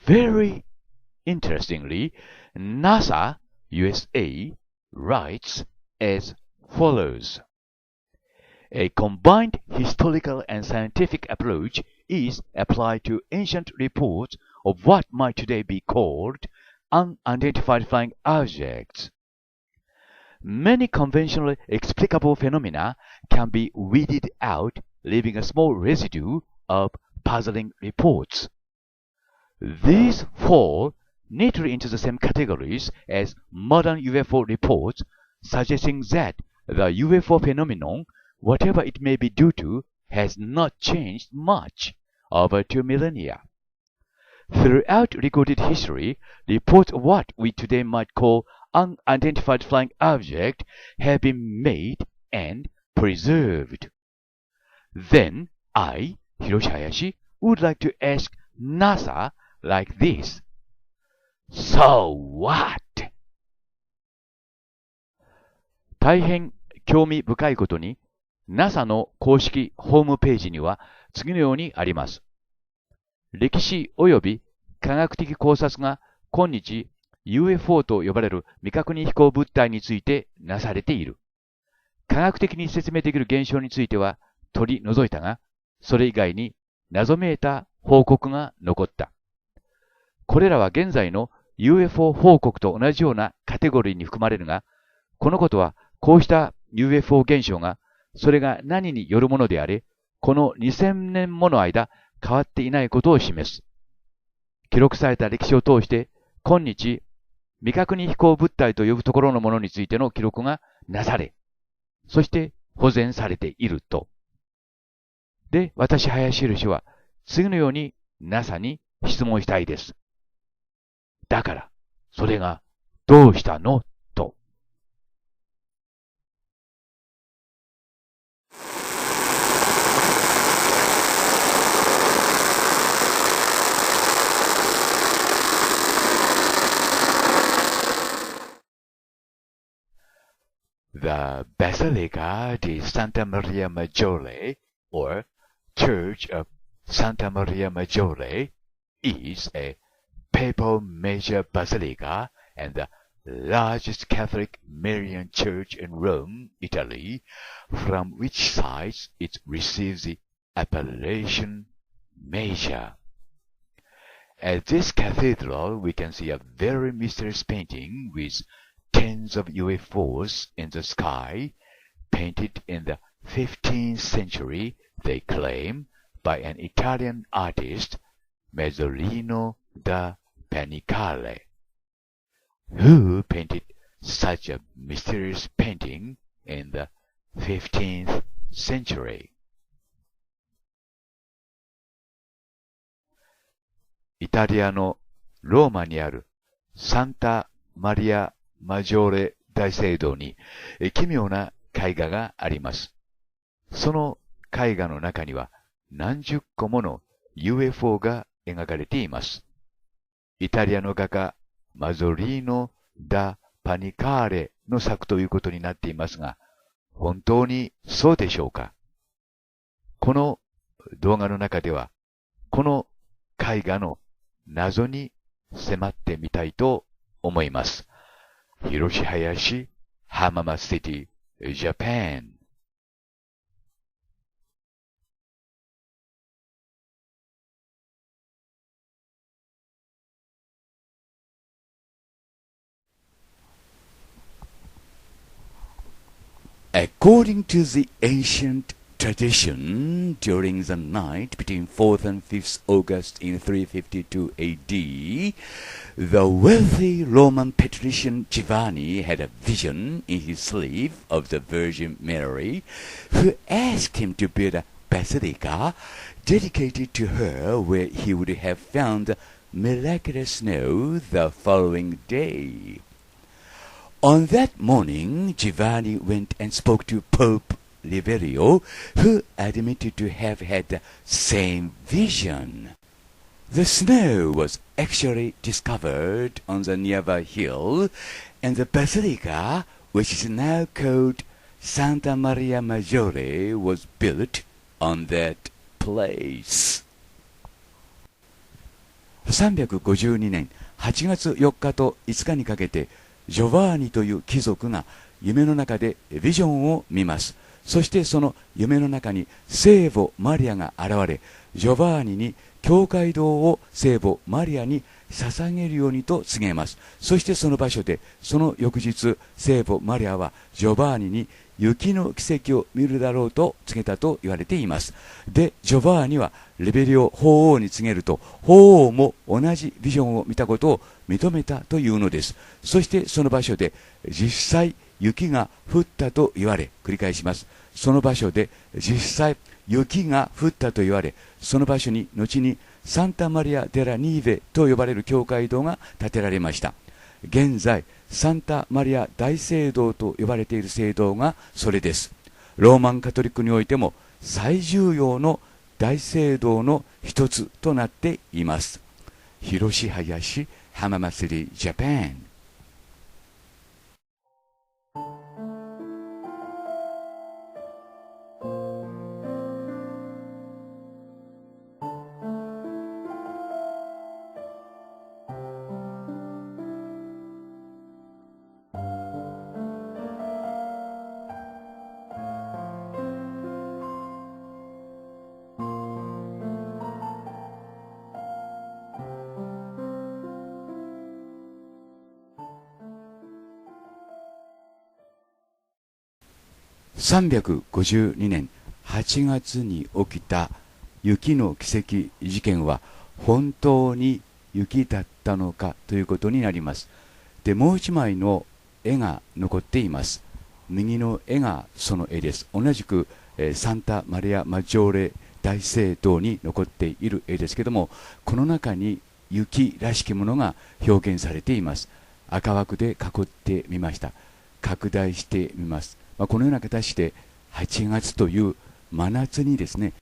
Very interestingly, NASA USA writes as follows. A combined historical and scientific approach is applied to ancient reports of what might today be called unidentified flying objects. Many conventionally explicable phenomena can be weeded out, leaving a small residue of puzzling reports. These fall neatly into the same categories as modern UFO reports, suggesting that the UFO phenomenon, whatever it may be due to, has not changed much over 2 millennia. Throughout recorded history, reports of what we today might call unidentified flying object have been made and preserved. Then I, Hiroshi Hayashi, would like to ask NASA like this. So what? 大変興味深いことに、NASA の公式ホームページには次のようにあります。歴史及び科学的考察が今日 UFO と呼ばれる未確認飛行物体についてなされている。科学的に説明できる現象については取り除いたが、それ以外に謎めいた報告が残った。これらは現在の UFO 報告と同じようなカテゴリーに含まれるが、このことはこうした UFO 現象がそれが何によるものであれ、この2000年もの間変わっていないことを示す。記録された歴史を通して、今日、未確認飛行物体と呼ぶところのものについての記録がなされ、そして保全されていると。で、私、林印は、次のように NASA に質問したいです。だから、それがどうしたのと。The Basilica di Santa Maria Maggiore, or Church of Santa Maria Maggiore, is a papal major basilica and the largest Catholic Marian church in Rome, Italy, from which site it receives the appellation major. At this cathedral, we can see a very mysterious painting with tens of UFOs in the sky, painted in the 15th century, they claim, by an Italian artist, Mazzolino da Panicale, who painted such a mysterious painting in the 15th century. イタリアのローマにあるサンタマリアマジョーレ大聖堂に奇妙な絵画があります。その絵画の中には何十個もの UFO が描かれています。イタリアの画家マゾリーノ・ダ・パニカーレの作ということになっていますが、本当にそうでしょうか？この動画の中では、この絵画の謎に迫ってみたいと思います。Hiroshi Hayashi, Hamama City, Japan. According to the ancient tradition, during the night between 4th and 5th August in 352 AD, the wealthy Roman patrician Giovanni had a vision in his sleep of the Virgin Mary, who asked him to build a basilica dedicated to her where he would have found miraculous snow the following day. On that morning, Giovanni went and spoke to Pope Liberio, who admitted to have had the same vision. The snow was actually discovered on the nearby hill, and the basilica, which is now called Santa Maria Maggiore, was built on that place. 352年8月4日と5日にかけて、ジョバーニという貴族が夢の中でビジョンを見ます。そしてその夢の中に聖母マリアが現れ、ジョバーニに教会堂を聖母マリアに捧げるようにと告げます。そしてその場所で、その翌日、聖母マリアはジョバーニに雪の奇跡を見るだろうと告げたと言われています。で、ジョバーニはレベリオ法王に告げると、法王も同じビジョンを見たことを認めたというのです。そしてその場所で実際雪が降ったと言われ、繰り返します。その場所で実際雪が降ったと言われ、その場所に後にサンタマリア・デラ・ニーベと呼ばれる教会堂が建てられました。現在サンタマリア大聖堂と呼ばれている聖堂がそれです。ローマンカトリックにおいても最重要の大聖堂の一つとなっています。Hiroshi Hayashi浜祭りジャパン。352年8月に起きた雪の奇跡事件は本当に雪だったのかということになります。で、もう一枚の絵が残っています。右の絵がその絵です。同じく、サンタマリア・マジョーレ大聖堂に残っている絵ですけども、この中に雪らしきものが表現されています。赤枠で囲ってみました。拡大してみます。このような形で8月という真夏にですね、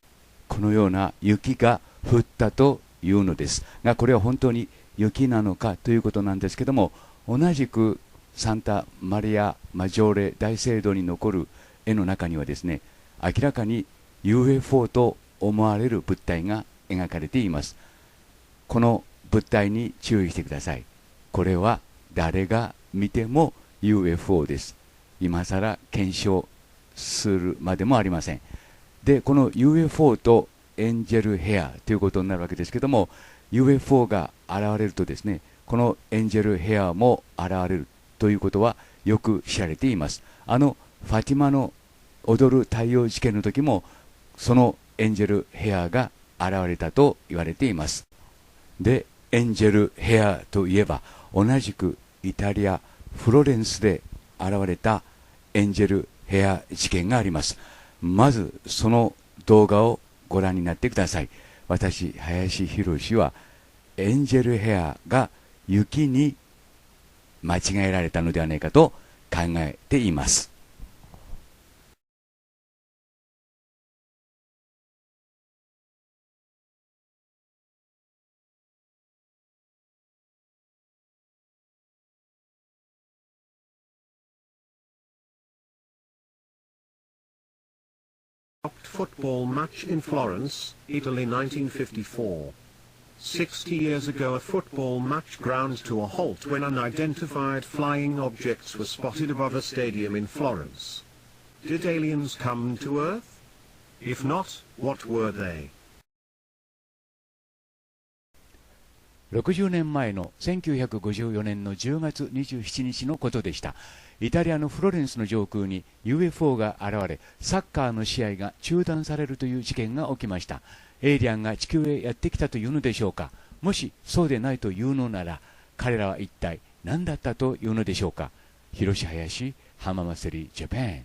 このような雪が降ったというのですが、これは本当に雪なのかということなんですけども、同じくサンタマリア・マジョーレ大聖堂に残る絵の中にはですね、明らかに UFO と思われる物体が描かれています。この物体に注意してください。これは誰が見ても UFO です。今さら検証するまでもありません。で、この UFO とエンジェルヘアということになるわけですけども、 UFO が現れるとですね、このエンジェルヘアも現れるということはよく知られています。ファティマの踊る太陽事件の時もそのエンジェルヘアが現れたと言われています。で、エンジェルヘアといえば同じくイタリア・フロレンスで現れたエンジェルヘア事件があります。まずその動画をご覧になってください。私、林博はエンジェルヘアが雪に間違えられたのではないかと考えています。Football match in Florence, Italy 1954. 60 years ago a football match ground to a halt when unidentified flying objects were spotted above a stadium in Florence. Did aliens come to Earth? If not, what were they? 60年前の1954年の10月27日のことでした。イタリアのフロレンスの上空に UFO が現れ、サッカーの試合が中断されるという事件が起きました。エイリアンが地球へやってきたというのでしょうか。もしそうでないというのなら、彼らは一体何だったというのでしょうか。Hiroshi Hayashi浜祭りジャパン。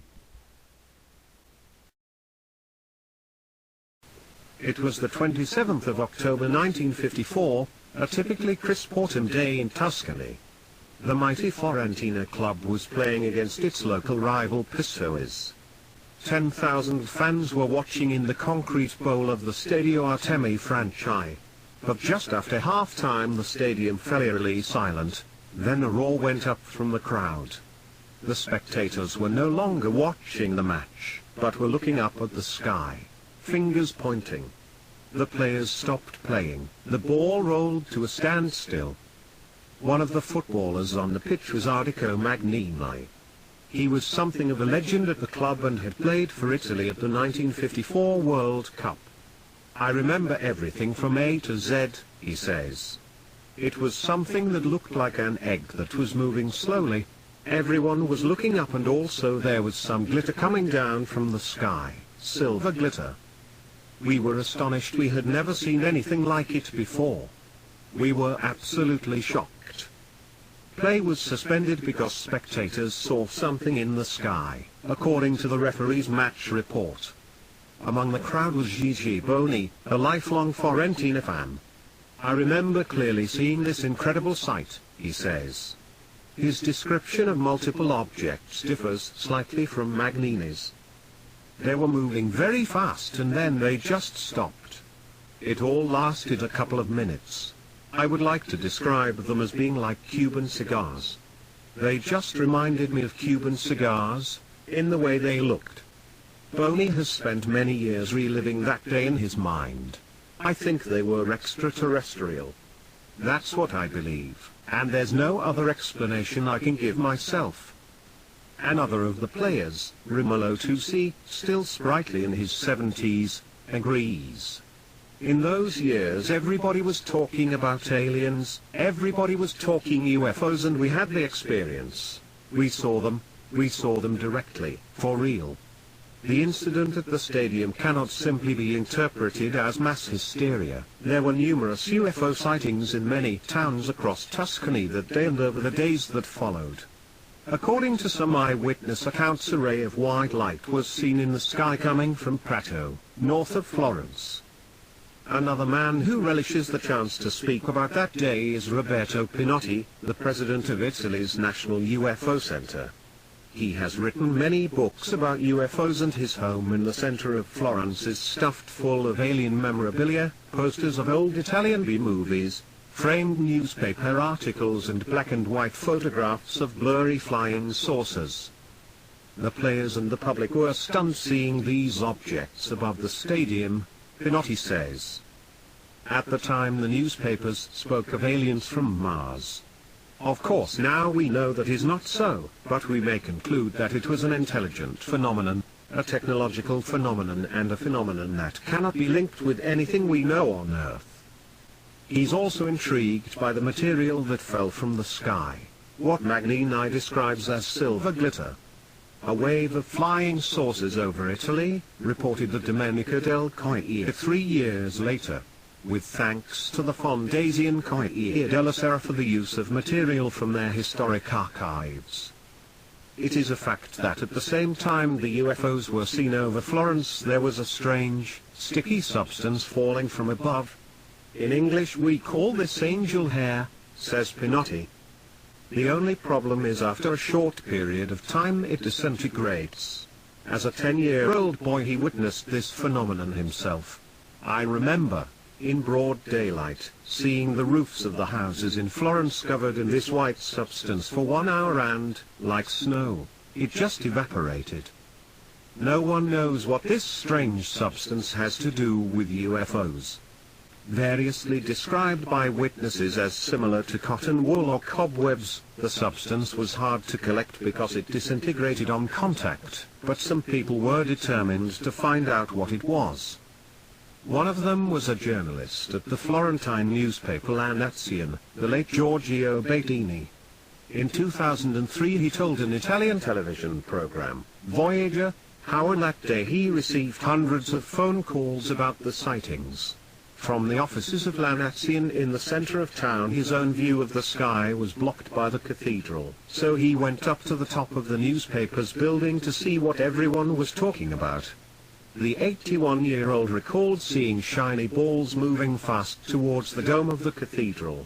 It was the 27th of October 1954, a typically crisp autumn day in Tuscany. The mighty Fiorentina club was playing against its local rival Pistoiese. 10,000 fans were watching in the concrete bowl of the Stadio Artemi Franchi. But just after half-time the stadium fell eerily silent, then a roar went up from the crowd. The spectators were no longer watching the match, but were looking up at the sky, fingers pointing. The players stopped playing. The ball rolled to a standstill. One of the footballers on the pitch was Ardico Magnini. He was something of a legend at the club and had played for Italy at the 1954 World Cup. I remember everything from A to Z, he says. It was something that looked like an egg that was moving slowly. Everyone was looking up and also there was some glitter coming down from the sky, silver glitter. We were astonished, we had never seen anything like it before. We were absolutely shocked. Play was suspended because spectators saw something in the sky, according to the referee's match report. Among the crowd was Gigi Boni, a lifelong Fiorentina fan. I remember clearly seeing this incredible sight, he says. His description of multiple objects differs slightly from Magnini's. They were moving very fast and then they just stopped. It all lasted a couple of minutes. I would like to describe them as being like Cuban cigars. They just reminded me of Cuban cigars, in the way they looked. Boni has spent many years reliving that day in his mind. I think they were extraterrestrial. That's what I believe, and there's no other explanation I can give myself. Another of the players, Rimolo Tusi, still sprightly in his 70s, agrees. In those years everybody was talking about aliens, everybody was talking UFOs, and we had the experience. We saw them directly, for real. The incident at the stadium cannot simply be interpreted as mass hysteria. There were numerous UFO sightings in many towns across Tuscany that day and over the days that followed. According to some eyewitness accounts, a ray of white light was seen in the sky coming from Prato, north of Florence. Another man who relishes the chance to speak about that day is Roberto Pinotti, the president of Italy's National UFO Center. He has written many books about UFOs, and his home in the center of Florence is stuffed full of alien memorabilia, posters of old Italian B-movies, framed newspaper articles and black and white photographs of blurry flying saucers. The players and the public were stunned seeing these objects above the stadium, Pinotti says. At the time the newspapers spoke of aliens from Mars. Of course now we know that is not so, but we may conclude that it was an intelligent phenomenon, a technological phenomenon, and a phenomenon that cannot be linked with anything we know on Earth. He's also intrigued by the material that fell from the sky, what Magnini describes as silver glitter. A wave of flying saucers over Italy, reported the Domenica del Corriere 3 years later, with thanks to the Fondazione Corriere della Sera for the use of material from their historic archives. It is a fact that at the same time the UFOs were seen over Florence, there was a strange, sticky substance falling from above. In English we call this angel hair, says Pinotti. The only problem is after a short period of time it disintegrates. As a 10-year-old boy he witnessed this phenomenon himself. I remember, in broad daylight, seeing the roofs of the houses in Florence covered in this white substance for 1 hour and, like snow, it just evaporated. No one knows what this strange substance has to do with UFOs. Variously described by witnesses as similar to cotton wool or cobwebs, the substance was hard to collect because it disintegrated on contact, but some people were determined to find out what it was. One of them was a journalist at the Florentine newspaper La Nazione, the late Giorgio Bettini. In 2003 he told an Italian television program, Voyager, how on that day he received hundreds of phone calls about the sightings. From the offices of La Nazione in the center of town his own view of the sky was blocked by the cathedral, so he went up to the top of the newspaper's building to see what everyone was talking about. The 81-year-old recalled seeing shiny balls moving fast towards the dome of the cathedral.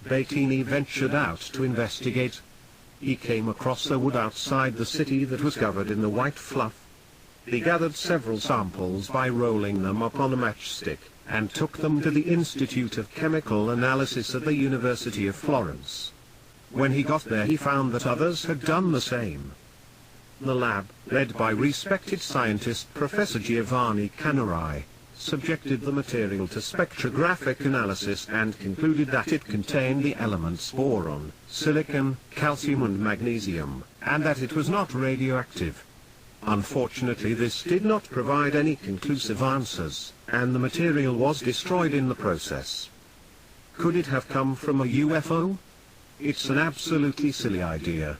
Bettini ventured out to investigate. He came across a wood outside the city that was covered in the white fluff. He gathered several samples by rolling them up on a matchstick, and took them to the Institute of Chemical Analysis at the University of Florence. When he got there he found that others had done the same. The lab, led by respected scientist Professor Giovanni Canarai, subjected the material to spectrographic analysis and concluded that it contained the elements boron, silicon, calcium and magnesium, and that it was not radioactive. Unfortunately, this did not provide any conclusive answers, and the material was destroyed in the process. Could it have come from a UFO? It's an absolutely silly idea.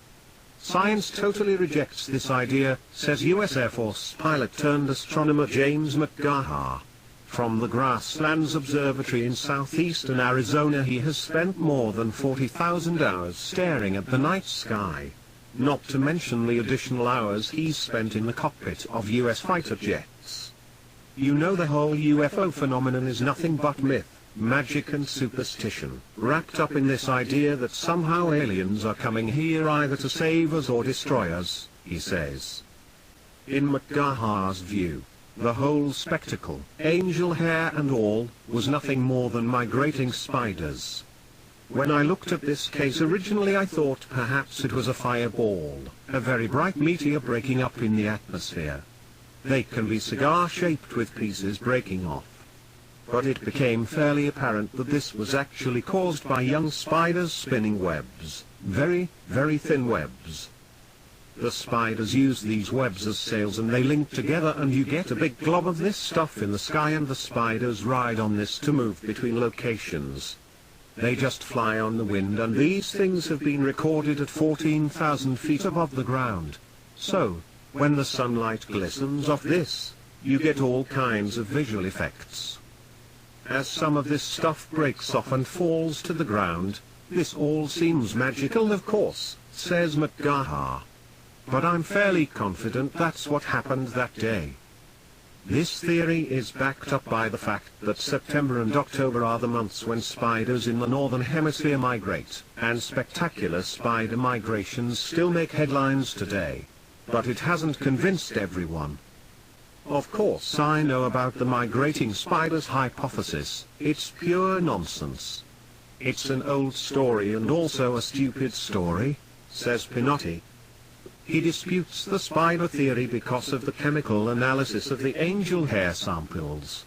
Science totally rejects this idea, says U.S. Air Force pilot turned astronomer James McGaha. From the Grasslands Observatory in southeastern Arizona, he has spent more than 40,000 hours staring at the night sky. Not to mention the additional hours he's spent in the cockpit of U.S. fighter jets. You know, the whole UFO phenomenon is nothing but myth, magic and superstition, wrapped up in this idea that somehow aliens are coming here either to save us or destroy us, he says. In McGaha's view, the whole spectacle, angel hair and all, was nothing more than migrating spiders. When I looked at this case originally, I thought perhaps it was a fireball, a very bright meteor breaking up in the atmosphere. They can be cigar-shaped with pieces breaking off. But it became fairly apparent that this was actually caused by young spiders spinning webs, very, very thin webs. The spiders use these webs as sails and they link together and you get a big glob of this stuff in the sky, and the spiders ride on this to move between locations. They just fly on the wind, and these things have been recorded at 14,000 feet above the ground. So, when the sunlight glistens off this, you get all kinds of visual effects. As some of this stuff breaks off and falls to the ground, this all seems magical, of course, says McGaha. But I'm fairly confident that's what happened that day. This theory is backed up by the fact that September and October are the months when spiders in the northern hemisphere migrate, and spectacular spider migrations still make headlines today. But it hasn't convinced everyone. Of course, I know about the migrating spiders hypothesis. It's pure nonsense. It's an old story and also a stupid story, says Pinotti. He disputes the spider theory because of the chemical analysis of the angel hair samples.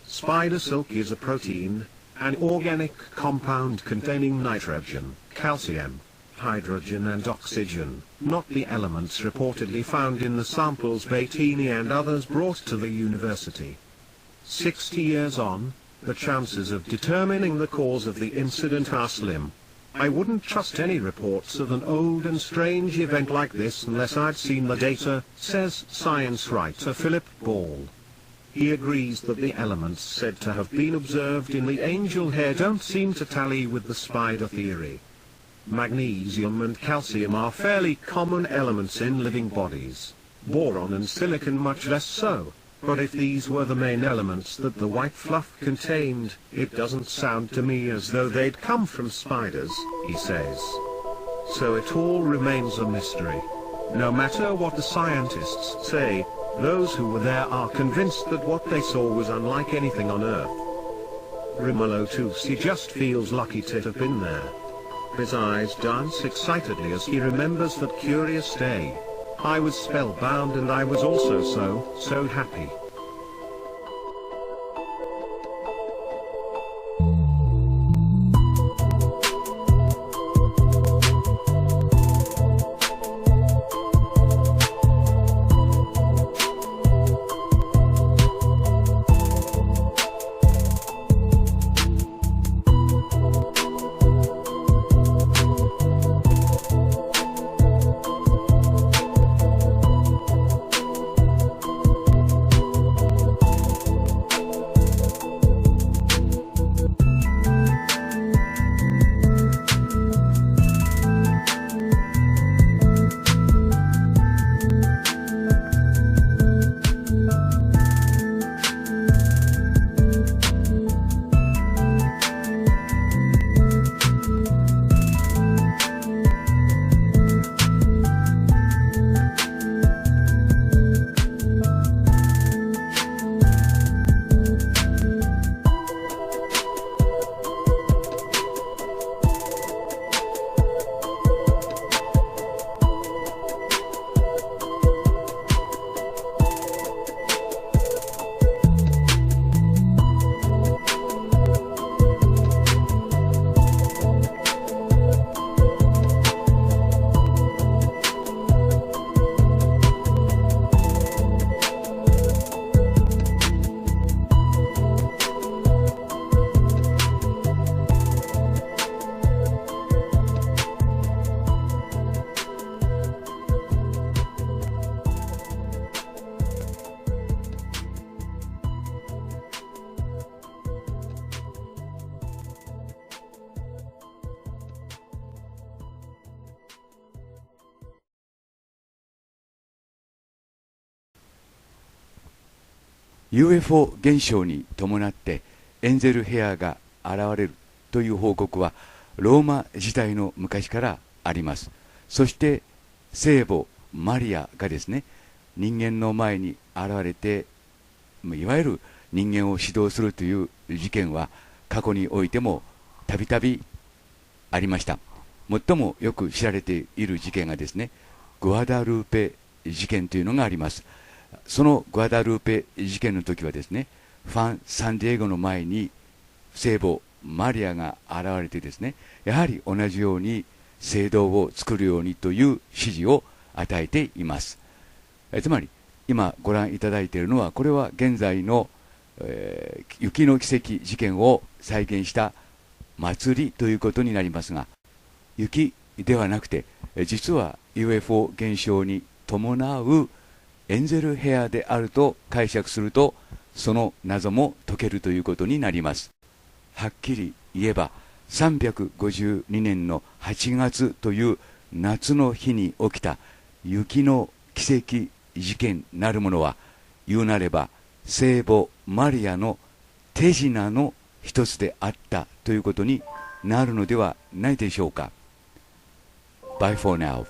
Spider silk is a protein, an organic compound containing nitrogen, calcium, hydrogen and oxygen, not the elements reportedly found in the samples Bettini and others brought to the university. 60 years on, the chances of determining the cause of the incident are slim. I wouldn't trust any reports of an old and strange event like this unless I'd seen the data, says science writer Philip Ball. He agrees that the elements said to have been observed in the angel hair don't seem to tally with the spider theory. Magnesium and calcium are fairly common elements in living bodies. Boron and silicon much less so. But if these were the main elements that the white fluff contained, it doesn't sound to me as though they'd come from spiders, he says. So it all remains a mystery. No matter what the scientists say, those who were there are convinced that what they saw was unlike anything on Earth. Rimolo Tusi just feels lucky to have been there. His eyes dance excitedly as he remembers that curious day. I was spellbound and I was also so happy. UFO 現象に伴ってエンゼルヘアが現れるという報告はローマ時代の昔からあります。そして聖母マリアがですね、人間の前に現れていわゆる人間を指導するという事件は過去においてもたびたびありました。最もよく知られている事件がですね、グアダルーペ事件というのがあります。そのグアダルーペ事件の時はですね、サンディエゴの前に聖母マリアが現れてですね、やはり同じように聖堂を作るようにという指示を与えています。つまり今ご覧いただいているのは、これは現在の、雪の奇跡事件を再現した祭りということになりますが、雪ではなくて実は UFO 現象に伴うエンゼルヘアであると解釈すると、その謎も解けるということになります。はっきり言えば352年の8月という夏の日に起きた雪の奇跡事件なるものは、言うなれば聖母マリアの手品の一つであったということになるのではないでしょうか。Bye for now.